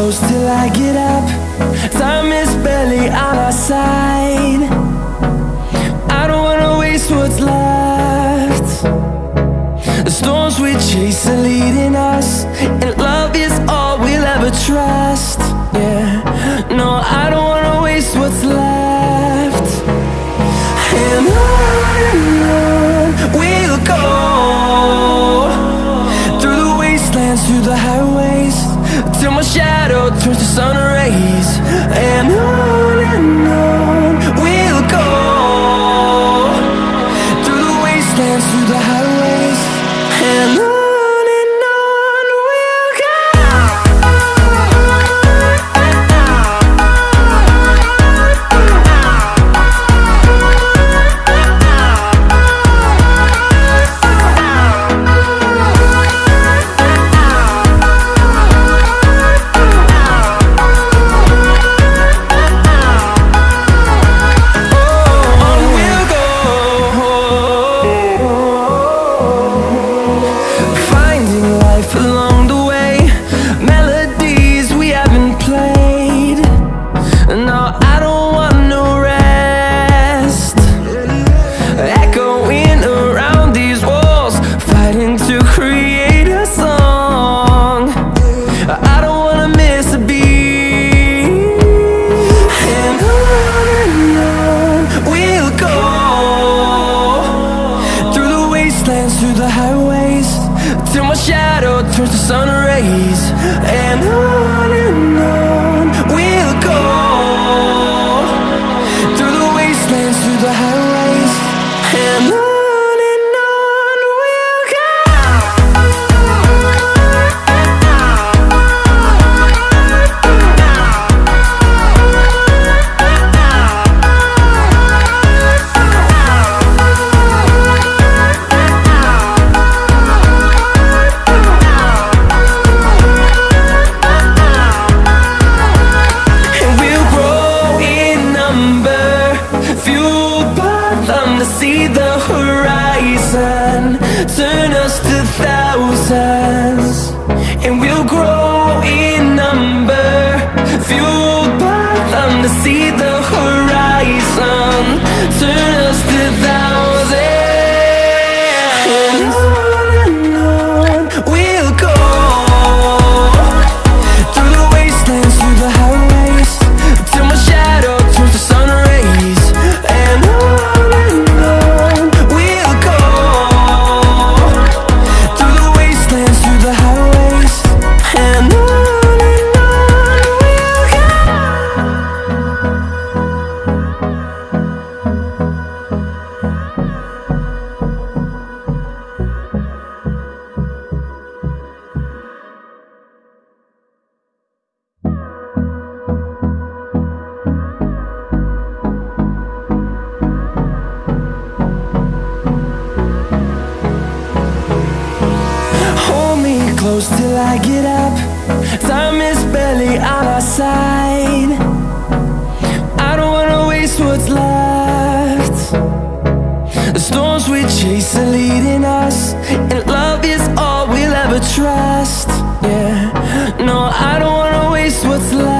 close till I get up. Time is barely on our side. I don't wanna waste what's left. The storms we chase are leading us, and love is all we'll ever trust. Yeah, no, I don't wanna waste what's left. And on we'll go, through the wastelands, through the highways, till my shadow turns to sun rays. And on we'll go, through the wastelands, through the highways, and on we'll go. Through the highways, till my shadow turns to sun rays. And on we'll go, through the wastelands, through the highways, and on we'll go. See the horizon turn us to thousands, and we'll grow in number, fueled by them. To see the horizon turn us to thousands, and on we'll go, through the wastelands, through the highways, till my shadow turns to sun rays. And on we'll go, through the wastelands, through the highways, and on we'll go. Hold me close till I get up. Time is barely on our side. I don't wanna waste what's left. The storms we chase are leading us, and love is all we'll ever trust. Yeah, no, I don't wanna waste what's left.